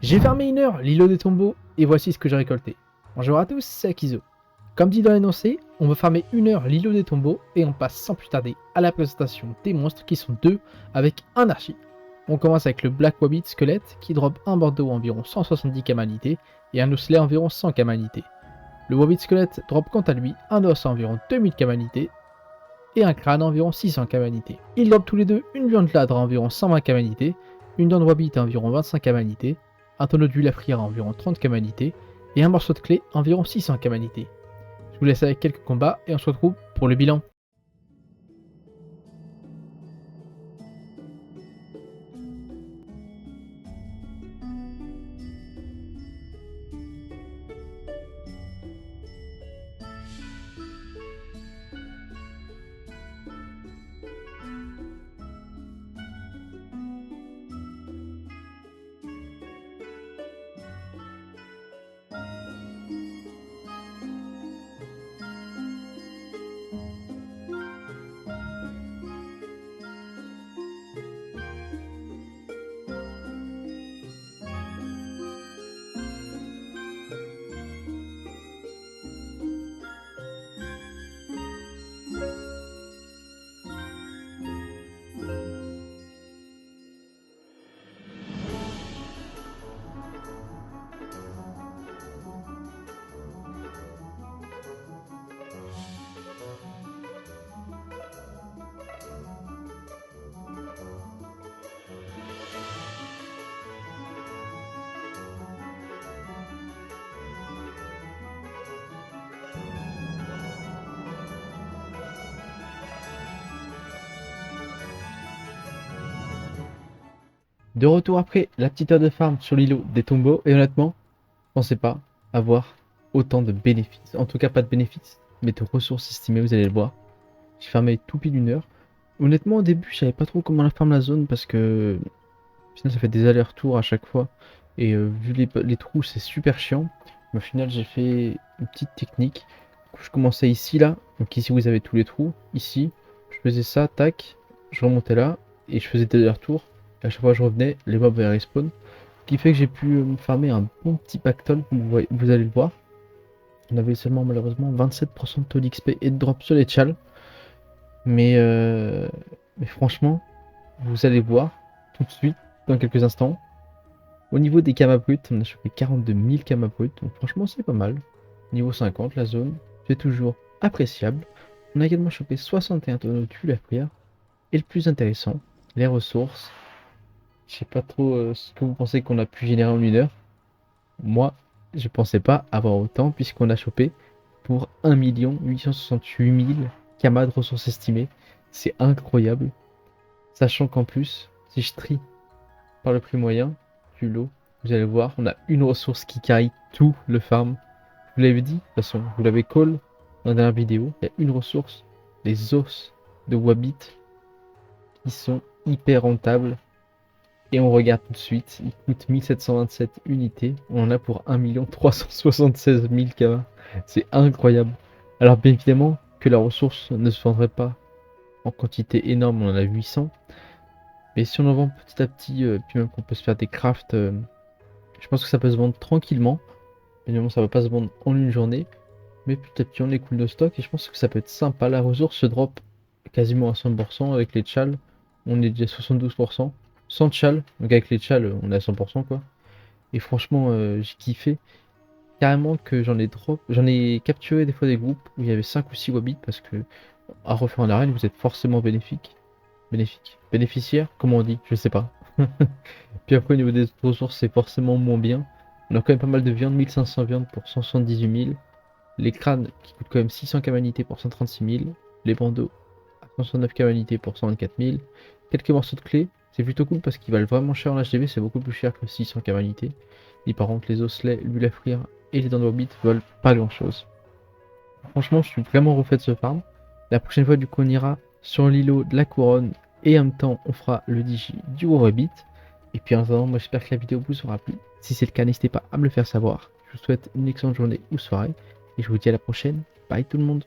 J'ai fermé 1 heure l'îlot des tombeaux et voici ce que j'ai récolté. Bonjour à tous, c'est Akizo. Comme dit dans l'énoncé, on va farmer 1 heure l'îlot des tombeaux et on passe sans plus tarder à la présentation des monstres qui sont 2 avec un archi. On commence avec le Black Wabbit squelette qui drop un bordeaux environ 170 camalités et un osselet environ 100 camalités. Le Wabbit squelette drop quant à lui un os à environ 2000 camalités et un crâne à environ 600 camalités. Ils drop tous les deux une viande ladre à environ 120 camalités, une dent de Wabbit à environ 25 camalités, un tonneau d'huile à frire à environ 30 camalités et un morceau de clé à environ 600 camalités. Je vous laisse avec quelques combats et on se retrouve pour le bilan. De retour après la petite heure de farm sur l'îlot des tombeaux et honnêtement, je pensais pas avoir autant de bénéfices. En tout cas pas de bénéfices, mais de ressources estimées, vous allez le voir. J'ai farmé tout pile 1 heure. Honnêtement au début je savais pas trop comment la farm la zone parce que sinon ça fait des allers-retours à chaque fois. Et vu les trous c'est super chiant. Mais au final j'ai fait une petite technique. Je commençais ici là, donc ici vous avez tous les trous. Ici, je faisais ça, tac, je remontais là et je faisais des allers-retours. À chaque fois je revenais, les mobs allaient respawn. Ce qui fait que j'ai pu me farmer un bon petit pactole, vous allez le voir. On avait seulement malheureusement 27% de taux d'XP et de drop sur les chals. Mais franchement, vous allez voir tout de suite, dans quelques instants. Au niveau des kamas bruts, on a chopé 42 000 kamas bruts, donc franchement c'est pas mal. Niveau 50, la zone, c'est toujours appréciable. On a également chopé 61 tonneaux d'huile à frire. Et le plus intéressant, les ressources. Je sais pas trop ce que vous pensez qu'on a pu générer en 1 heure. Moi, je pensais pas avoir autant puisqu'on a chopé pour 1 868 000 kamas de ressources estimées. C'est incroyable. Sachant qu'en plus, si je trie par le prix moyen du lot, vous allez voir, on a une ressource qui carry tout le farm. Je vous l'avais dit, de toute façon, vous l'avez call dans la dernière vidéo. Il y a une ressource, les os de Wabbit, qui sont hyper rentables. Et on regarde tout de suite, il coûte 1727 unités, on en a pour 1 376 000 kamas. C'est incroyable. Alors bien évidemment que la ressource ne se vendrait pas en quantité énorme, on en a 800. Mais si on en vend petit à petit, puis même qu'on peut se faire des crafts, je pense que ça peut se vendre tranquillement. Évidemment ça va pas se vendre en une journée, mais petit à petit on écoule nos stocks et je pense que ça peut être sympa. La ressource se drop quasiment à 100% avec les chals, on est déjà à 72%. Sans chal, donc avec les chals on est à 100% quoi. Et franchement j'ai kiffé. Carrément que j'en ai capturé des fois des groupes où il y avait 5 ou 6 wabbits parce que à refaire en arène vous êtes forcément bénéficiaire, comment on dit, je sais pas. Puis après au niveau des ressources c'est forcément moins bien. On a quand même pas mal de viande, 1500 viandes pour 178 000. Les crânes qui coûtent quand même 600 camanités pour 136 000. Les bandeaux à 169 camanités pour 124 000. Quelques morceaux de clés. C'est plutôt cool parce qu'ils valent vraiment cher en HDV, c'est beaucoup plus cher que 600 camanités. Et par contre, les osselets, l'huile à frire et les dents de Wabbit valent pas grand chose. Franchement, je suis vraiment refait de ce farm. La prochaine fois, du coup, on ira sur l'îlot de la couronne et en même temps, on fera le digi du Wabbit. Et puis en attendant, moi j'espère que la vidéo vous aura plu. Si c'est le cas, n'hésitez pas à me le faire savoir. Je vous souhaite une excellente journée ou soirée. Et je vous dis à la prochaine. Bye tout le monde.